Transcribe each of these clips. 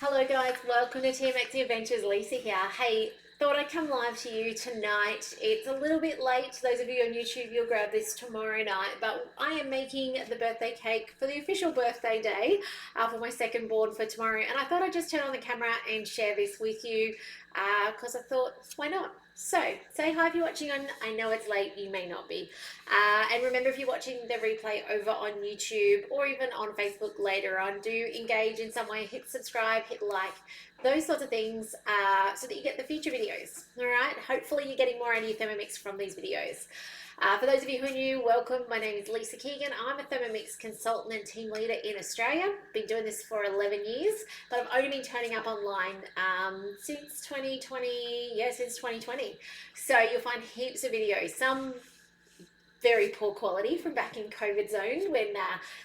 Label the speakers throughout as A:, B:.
A: Hello guys, welcome to TMX Adventures. Lisa here. Hey, thought I'd come live to you tonight. It's a little bit late. Those of you on YouTube, you'll grab this tomorrow night. But I am making the birthday cake for the official birthday day for my second born for tomorrow. And I thought I'd just turn on the camera and share this with you because I thought, why not? So, say hi if you're watching on, I know it's late, you may not be. And remember, if you're watching the replay over on YouTube or even on Facebook later on, do engage in some way, hit subscribe, hit like, those sorts of things so that you get the future videos, all right? Hopefully you're getting more out of your Thermomix from these videos. For those of you who are new, welcome. My name is Lisa Keegan. I'm a Thermomix consultant and team leader in Australia. Been doing this for 11 years, but I've only been turning up online since 2020. Yeah, since 2020. So you'll find heaps of videos. Some very poor quality from back in COVID zone when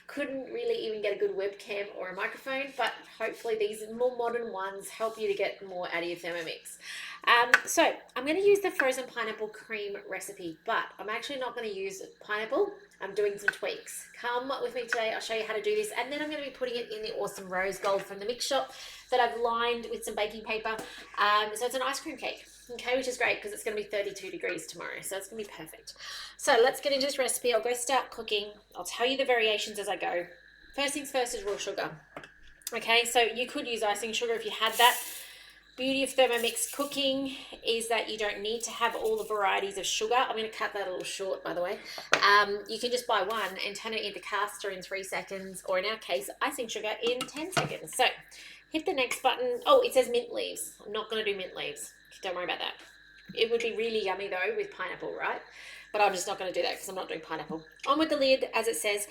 A: couldn't really even get a good webcam or a microphone, but hopefully these more modern ones help you to get more out of your Thermomix. So I'm going to use the frozen pineapple cream recipe, but I'm actually not going to use pineapple. I'm doing some tweaks. Come with me today, I'll show you how to do this, and then I'm going to be putting it in the awesome rose gold from the mix shop that I've lined with some baking paper. So it's an ice cream cake, okay, which is great because it's going to be 32 degrees tomorrow, so it's going to be perfect. So let's get into this recipe. I'll go start cooking. I'll tell you the variations as I go. First things first is raw sugar. Okay, so you could use icing sugar if you had that. Beauty of Thermomix cooking is that you don't need to have all the varieties of sugar. I'm going to cut that a little short, by the way. You can just buy one and turn it into caster in 3 seconds, or in our case, icing sugar in 10 seconds. So hit the next button. Oh, it says mint leaves. I'm not going to do mint leaves. Don't worry about that. It would be really yummy though with pineapple, right? But I'm just not going to do that because I'm not doing pineapple. On with the lid, as it says.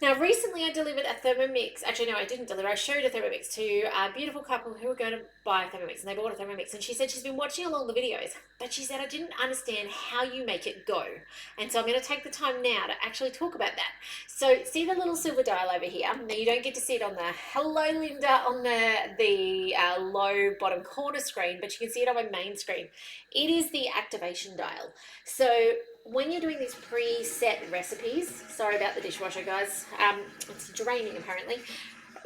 A: Now, recently I delivered a Thermomix. Actually, no, I didn't deliver. I showed a Thermomix to a beautiful couple who were going to buy a Thermomix, and they bought a Thermomix. And she said she's been watching along the videos, but she said, I didn't understand how you make it go. And so I'm going to take the time now to actually talk about that. So, see the little silver dial over here? Now, you don't get to see it on the Hello Linda on the low bottom corner screen, but you can see it on my main screen. It is the activation dial. So, when you're doing these preset recipes, sorry about the dishwasher guys, it's draining apparently,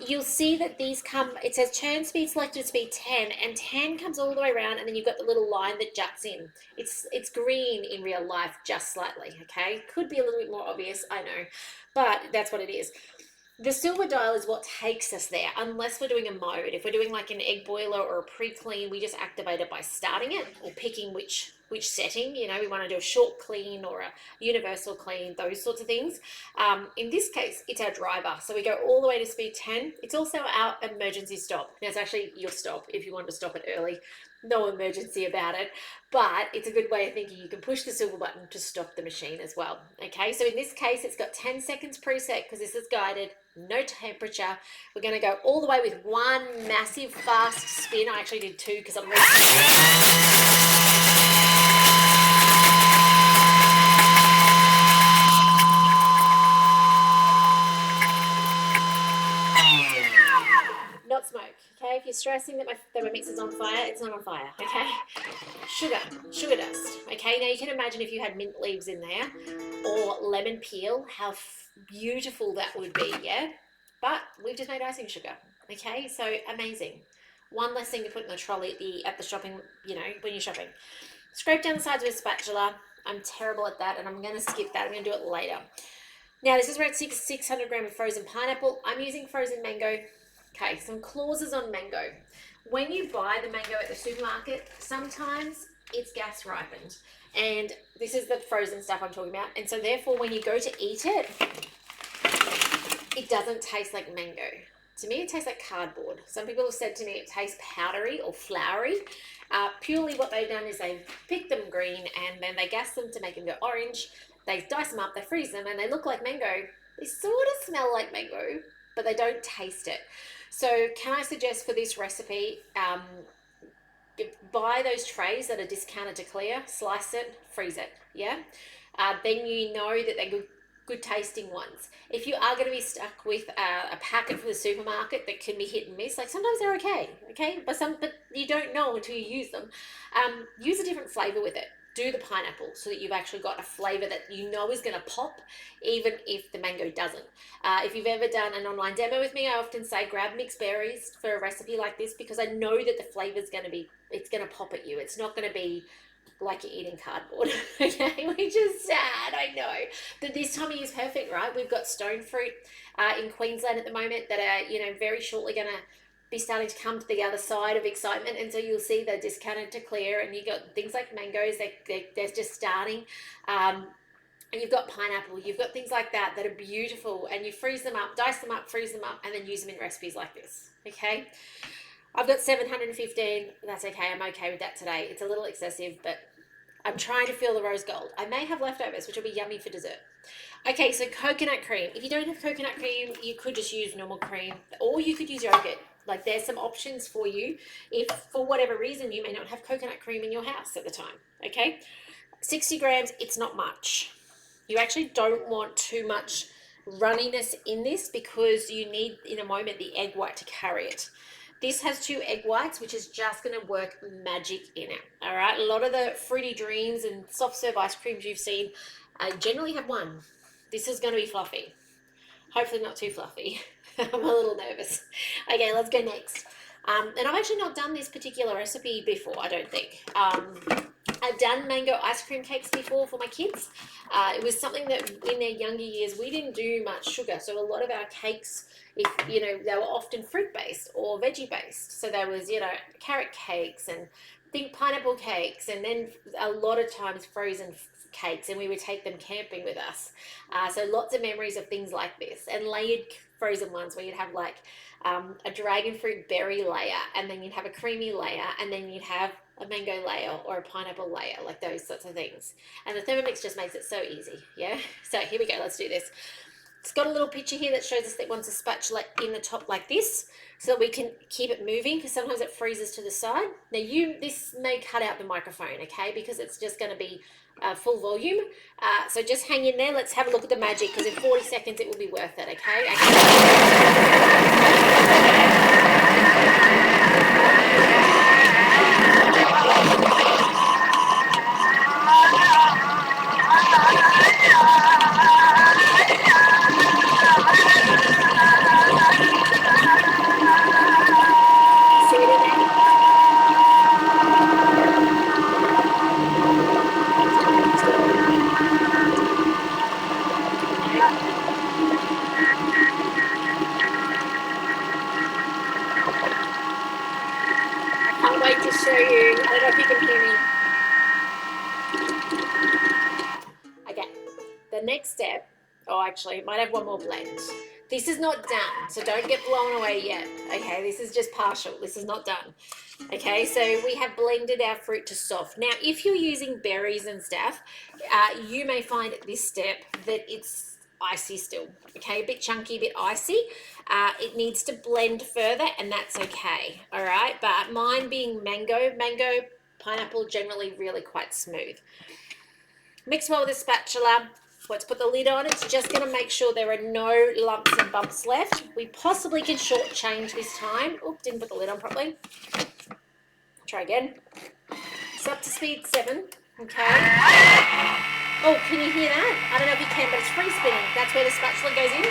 A: you'll see that these come, it says turn speed selected speed 10, and 10 comes all the way around, and then you've got the little line that juts in. It's green in real life, just slightly, okay? Could be a little bit more obvious, I know, but that's what it is. The silver dial is what takes us there, unless we're doing a mode. If we're doing like an egg boiler or a pre-clean, we just activate it by starting it or picking which setting. You know, we want to do a short clean or a universal clean, those sorts of things. In this case, it's our driver. So we go all the way to speed 10. It's also our emergency stop. Now, it's actually your stop if you want to stop it early. No emergency about it, but it's a good way of thinking. You can push the silver button to stop the machine as well. Okay, so in this case, it's got 10 seconds preset because this is guided, no temperature. We're going to go all the way with one massive fast spin. I actually did 2 because I'm not smoke, okay? If you're stressing that my Thermomix is on fire, it's not on fire, okay? Sugar dust, okay? Now you can imagine if you had mint leaves in there or lemon peel, how beautiful that would be, yeah? But we've just made icing sugar, okay? So amazing. One less thing to put in the trolley at the shopping, you know, when you're shopping. Scrape down the sides with a spatula. I'm terrible at that, and I'm going to skip that. I'm going to do it later. Now, this is around 600 grams of frozen pineapple. I'm using frozen mango. Okay, some clauses on mango. When you buy the mango at the supermarket, sometimes it's gas ripened. And this is the frozen stuff I'm talking about. And so therefore, when you go to eat it, it doesn't taste like mango. To me, it tastes like cardboard. Some people have said to me it tastes powdery or floury. Purely what they've done is they've picked them green and then they gas them to make them go orange. They dice them up, they freeze them, and they look like mango. They sort of smell like mango, but they don't taste it. So can I suggest for this recipe, buy those trays that are discounted to clear, slice it, freeze it, yeah? Then you know that they're good tasting ones. If you are going to be stuck with a packet from the supermarket that can be hit and miss, like sometimes they're okay, but you don't know until you use them. Use a different flavor with it. do the pineapple so that you've actually got a flavor that you know is going to pop, even if the mango doesn't. If you've ever done an online demo with me, I often say grab mixed berries for a recipe like this, because I know that the flavor is going to be, it's going to pop at you. It's not going to be like you're eating cardboard, okay, which is sad, I know. But this time of year is perfect, right? We've got stone fruit in Queensland at the moment that are, you know, very shortly going to be starting to come to the other side of excitement, and so you'll see they're discounted to clear, and you got things like mangoes, they're just starting. And you've got pineapple, you've got things like that that are beautiful, and you freeze them up, dice them up, freeze them up, and then use them in recipes like this, okay? I've got 715, that's okay, I'm okay with that today. It's a little excessive, but I'm trying to feel the rose gold. I may have leftovers, which will be yummy for dessert. Okay, so coconut cream. If you don't have coconut cream, you could just use normal cream, or you could use yogurt. Like, there's some options for you if for whatever reason you may not have coconut cream in your house at the time, okay? 60 grams, it's not much. You actually don't want too much runniness in this, because you need in a moment the egg white to carry it. This has 2 egg whites, which is just going to work magic in it. All right. A lot of the fruity dreams and soft serve ice creams you've seen generally have 1. This is going to be fluffy. Hopefully not too fluffy. I'm a little nervous. Okay, let's go next. And I've actually not done this particular recipe before, I don't think. I've done mango ice cream cakes before for my kids. It was something that in their younger years, we didn't do much sugar. So a lot of our cakes, if you know, they were often fruit based or veggie based. So there was, you know, carrot cakes and think pineapple cakes, and then a lot of times frozen cakes, and we would take them camping with us. So lots of memories of things like this, and layered frozen ones where you'd have like a dragon fruit berry layer, and then you'd have a creamy layer, and then you'd have a mango layer or a pineapple layer, like those sorts of things. And the Thermomix just makes it so easy, yeah? So here we go, let's do this. It's got a little picture here that shows us that it wants a spatula in the top like this, so that we can keep it moving, because sometimes it freezes to the side. Now this may cut out the microphone, okay, because it's just going to be full volume. So just hang in there. Let's have a look at the magic, because in 40 seconds it will be worth it, okay? To show you, I don't know if you can hear me. Okay, the next step, oh actually, it might have one more blend. This is not done, so don't get blown away yet. Okay, this is just partial, this is not done. Okay, so we have blended our fruit to soft. Now, if you're using berries and stuff, you may find at this step that it's icy still, okay, a bit chunky, a bit icy. It needs to blend further, and that's okay, all right? But mine being mango, pineapple, generally really quite smooth. Mix well with a spatula. Let's put the lid on. It's just going to make sure there are no lumps and bumps left. We possibly can shortchange this time. Oop, didn't put the lid on properly. Try again. It's up to speed 7, okay? Oh, can you hear that? I don't know if you can, but it's free spinning. That's where the spatula goes in.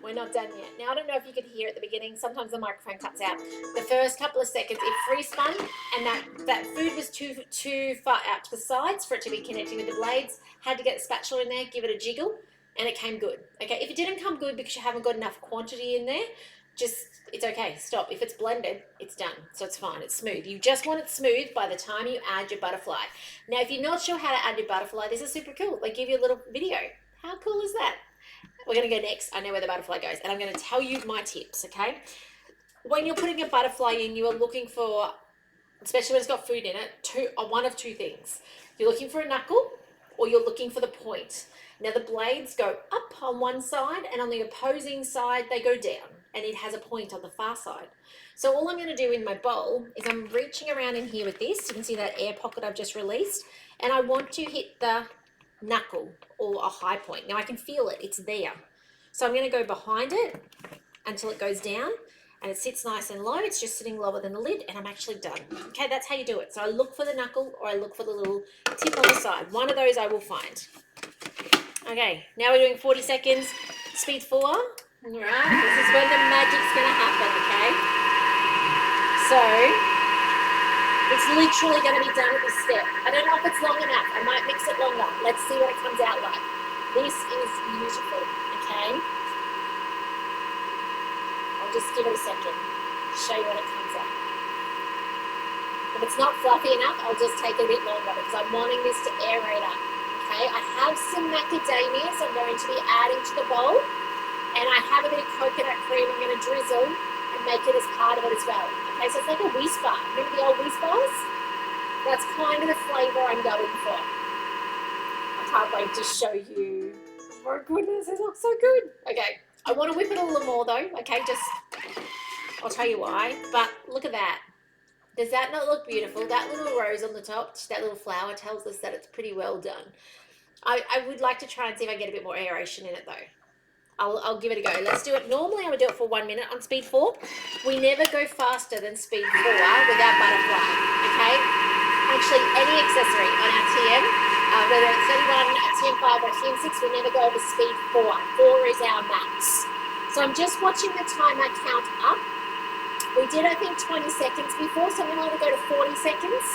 A: We're not done yet. Now, I don't know if you could hear at the beginning. Sometimes the microphone cuts out. The first couple of seconds, it free spun, and that food was too far out to the sides for it to be connecting with the blades. Had to get the spatula in there, give it a jiggle, and it came good. Okay, if it didn't come good because you haven't got enough quantity in there, it's okay, stop. If it's blended, it's done, so it's fine, it's smooth. You just want it smooth by the time you add your butterfly. Now, if you're not sure how to add your butterfly, this is super cool. They give you a little video. How cool is that? We're going to go next. I know where the butterfly goes, and I'm going to tell you my tips, okay? When you're putting a butterfly in, you are looking for, especially when it's got food in it, one of 2 things. You're looking for a knuckle, or you're looking for the point. Now, the blades go up on one side, and on the opposing side, they go down, and it has a point on the far side. So all I'm going to do in my bowl is I'm reaching around in here with this. You can see that air pocket I've just released, and I want to hit the knuckle or a high point. Now I can feel it, it's there. So I'm going to go behind it until it goes down and it sits nice and low. It's just sitting lower than the lid and I'm actually done. Okay, that's how you do it. So I look for the knuckle or I look for the little tip on the side. One of those I will find. Okay, now we're doing 40 seconds, speed 4. All right, this is when the magic's going to happen, okay? So it's literally going to be done at this step. I don't know if it's long enough. I might mix it longer. Let's see what it comes out like. This is beautiful, okay? I'll just give it a second to show you what it comes out. If it's not fluffy enough, I'll just take a bit longer because I'm wanting this to aerate up, okay? I have some macadamias I'm going to be adding to the bowl, and I have a bit of coconut cream I'm going to drizzle and make it as part of it as well. Okay, so it's like a whiz bar. Remember the old whiz bars? That's kind of the flavour I'm going for. I can't wait to show you. Oh my goodness, it looks so good. Okay, I want to whip it a little more though. Okay, just, I'll tell you why. But look at that. Does that not look beautiful? That little rose on the top, that little flower tells us that it's pretty well done. I would like to try and see if I get a bit more aeration in it though. I'll give it a go. Let's do it. Normally I would do it for 1 minute on speed 4. We never go faster than speed 4 without butterfly, okay? Actually, any accessory on our TM, whether it's 31, TM5 or TM6, we never go over speed 4. 4 is our max. So I'm just watching the timer count up. We did, I think, 20 seconds before, so I'm going to let it go to 40 seconds.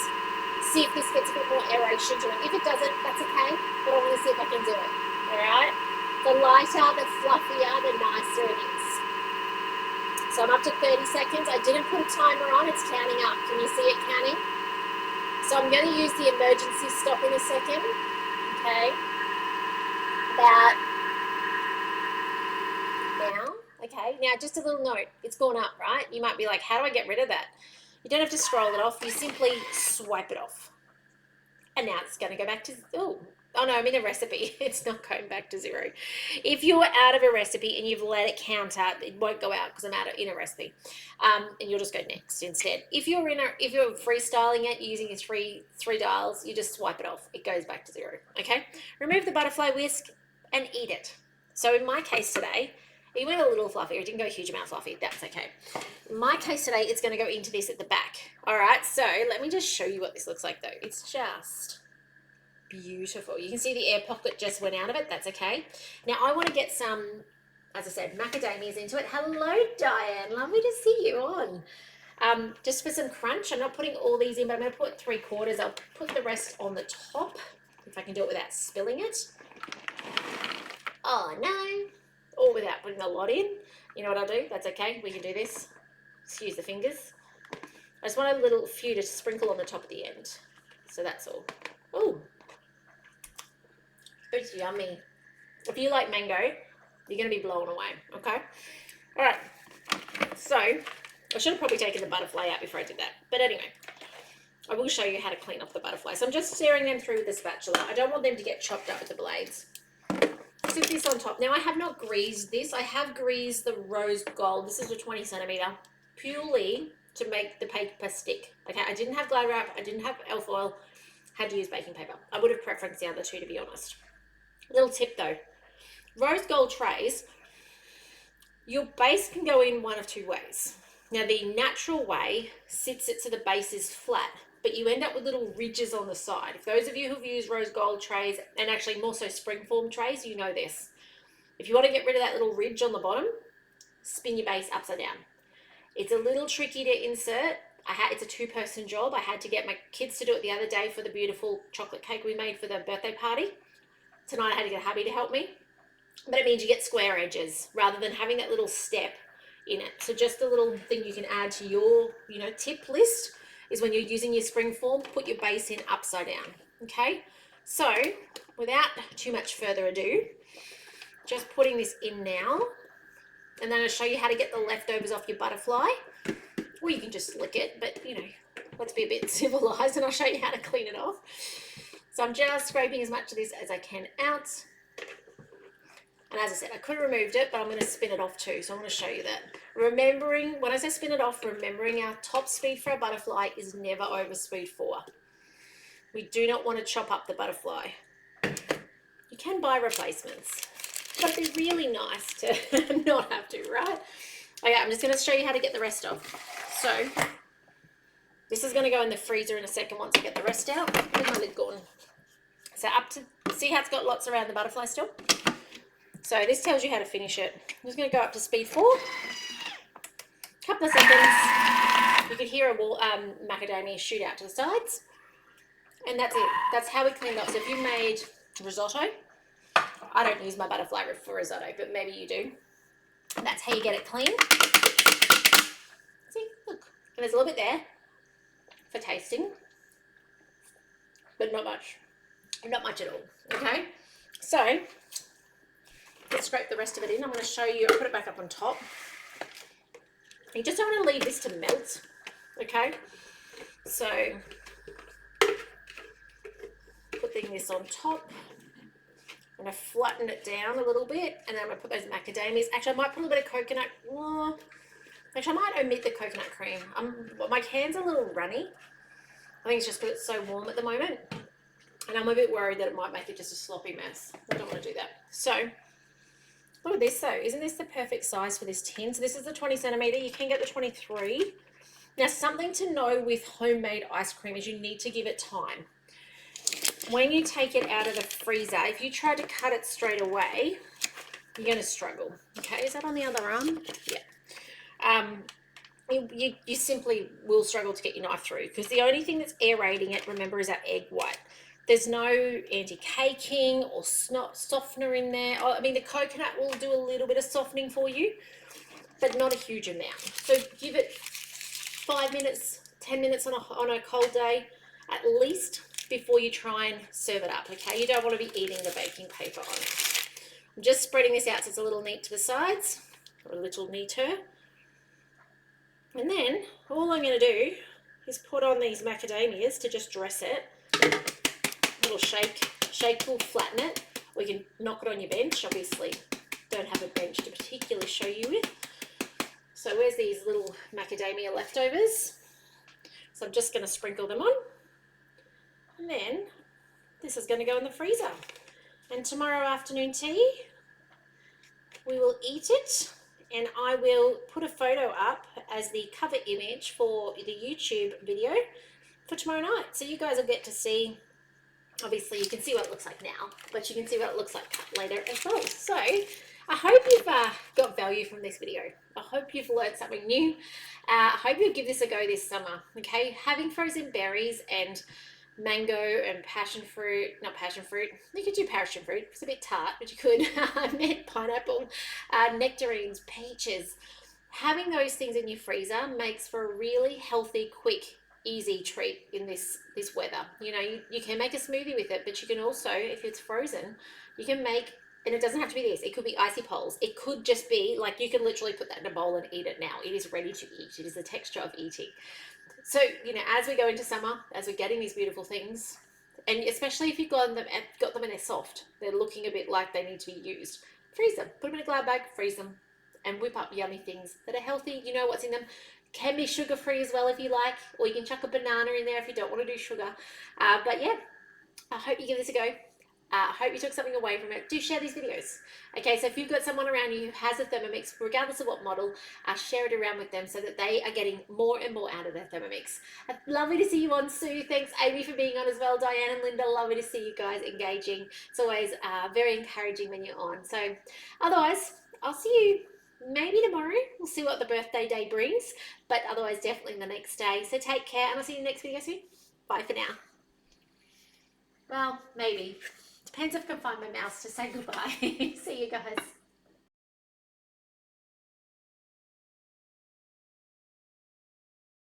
A: See if this gets a bit more aeration to it. If it doesn't, that's okay, but I want to see if I can do it, all right? The lighter, the fluffier, the nicer it is. So I'm up to 30 seconds. I didn't put a timer on. It's counting up. Can you see it counting? So I'm going to use the emergency stop in a second. Okay. About now. Okay. Now, just a little note. It's gone up, right? You might be like, how do I get rid of that? You don't have to scroll it off. You simply swipe it off. And now it's going to go back to, oh no, I'm in a recipe. It's not going back to 0. If you're out of a recipe and you've let it count up, it won't go out because I'm in a recipe. And you'll just go next instead. If you're freestyling it using your three dials, you just swipe it off. It goes back to 0. Okay. Remove the butterfly whisk and eat it. So in my case today, it went a little fluffy. It didn't go a huge amount fluffy. That's okay. In my case today, it's going to go into this at the back. All right. So let me just show you what this looks like though. It's just beautiful. You can see the air pocket just went out of it. That's okay. Now I want to get some, as I said, macadamias into it. Hello, Diane. Lovely to see you on. Just for some crunch. I'm not putting all these in, but I'm going to put 3/4. I'll put the rest on the top if I can do it without spilling it. Oh no. Or without putting a lot in. You know what I'll do? That's okay. We can do this. Just use the fingers. I just want a little few to sprinkle on the top at the end. So that's all. Oh. It's yummy. If you like mango, you're going to be blown away, okay? All right. So, I should have probably taken the butterfly out before I did that. But anyway, I will show you how to clean off the butterfly. So I'm just stirring them through with the spatula. I don't want them to get chopped up with the blades. Sit this on top. Now, I have not greased this. I have greased the rose gold. This is a 20 centimeter, purely to make the paper stick. Okay, I didn't have glad wrap. I didn't have elf oil. Had to use baking paper. I would have preferenced the other two, to be honest. Little tip though, rose gold trays, your base can go in one of 2 ways. Now the natural way sits it so the base is flat, but you end up with little ridges on the side. If those of you who've used rose gold trays, and actually more so springform trays, you know this. If you want to get rid of that little ridge on the bottom, spin your base upside down. It's a little tricky to insert. It's a 2-person job. I had to get my kids to do it the other day for the beautiful chocolate cake we made for the birthday party. Tonight I had to get hubby to help me, but it means you get square edges rather than having that little step in it. So just a little thing you can add to your, tip list is when you're using your spring form, put your base in upside down, okay? So without too much further ado, just putting this in now, and then I'll show you how to get the leftovers off your butterfly, or you can just lick it, but let's be a bit civilized and I'll show you how to clean it off. So I'm just scraping as much of this as I can out. And as I said, I could have removed it, but I'm going to spin it off too. So I want to show you that. Remembering, when I say spin it off, remembering our top speed for our butterfly is never over speed 4. We do not want to chop up the butterfly. You can buy replacements, but they're really nice to not have to, right? Okay, I'm just going to show you how to get the rest off. So this is going to go in the freezer in a second once I get the rest out. Where's my lid gone? So see how it's got lots around the butterfly still? So this tells you how to finish it. I'm just going to go up to speed 4. Couple of seconds. You could hear a macadamia shoot out to the sides. And that's it. That's how we clean it up. So if you made risotto, I don't use my butterfly for risotto, but maybe you do. That's how you get it clean. See, look. And there's a little bit there for tasting, but not much. Not much at all, okay? So, let's scrape the rest of it in. I'm going to show you, I'll put it back up on top. You just don't want to leave this to melt, okay? So, putting this on top. I'm going to flatten it down a little bit, and then I'm going to put those macadamias. Actually, I might put a little bit of coconut. Oh, actually, I might omit the coconut cream. My hand's a little runny. I think it's just because it's so warm at the moment. And I'm a bit worried that it might make it just a sloppy mess. I don't want to do that. So, look at this though. Isn't this the perfect size for this tin? So this is the 20 centimeter. You can get the 23. Now, something to know with homemade ice cream is you need to give it time. When you take it out of the freezer, if you try to cut it straight away, you're going to struggle. Okay, is that on the other arm? Yeah. You simply will struggle to get your knife through because the only thing that's aerating it, remember, is that egg white. There's no anti-caking or softener in there. I mean, the coconut will do a little bit of softening for you, but not a huge amount. So give it 5 minutes, 10 minutes on a cold day at least before you try and serve it up, okay? You don't want to be eating the baking paper on it. I'm just spreading this out so it's a little neat to the sides, or a little neater. And then all I'm going to do is put on these macadamias to just dress it. A little shake will flatten it, or you can knock it on your bench. Obviously, don't have a bench to particularly show you with. So where's these little macadamia leftovers? So I'm just going to sprinkle them on. And then this is going to go in the freezer. And tomorrow afternoon tea, we will eat it. And I will put a photo up as the cover image for the YouTube video for tomorrow night. So you guys will get to see, obviously you can see what it looks like now, but you can see what it looks like later as well. So I hope you've got value from this video. I hope you've learned something new. I hope you'll give this a go this summer, okay? Having frozen berries and mango and passion fruit, not passion fruit, you could do passion fruit, it's a bit tart, but you could, pineapple, nectarines, peaches. Having those things in your freezer makes for a really healthy, quick, easy treat in this weather. You know, you can make a smoothie with it, but you can also, if it's frozen, you can make, and it doesn't have to be this, it could be icy poles. It could just be, like, you can literally put that in a bowl and eat it now. It is ready to eat. It is the texture of eating. So, you know, as we go into summer, as we're getting these beautiful things, and especially if you've got them and they're soft, they're looking a bit like they need to be used, freeze them, put them in a glad bag, freeze them, and whip up yummy things that are healthy. You know what's in them. Can be sugar-free as well if you like, or you can chuck a banana in there if you don't want to do sugar. But yeah, I hope you give this a go. I hope you took something away from it. Do share these videos. Okay, so if you've got someone around you who has a Thermomix, regardless of what model, share it around with them so that they are getting more and more out of their Thermomix. Lovely to see you on, Sue. Thanks, Amy, for being on as well. Diane and Linda, lovely to see you guys engaging. It's always very encouraging when you're on. So otherwise, I'll see you maybe tomorrow. We'll see what the birthday day brings, but otherwise definitely the next day. So take care, and I'll see you in the next video soon. Bye for now. Well, maybe. Depends if I can find my mouse to say goodbye. See you guys.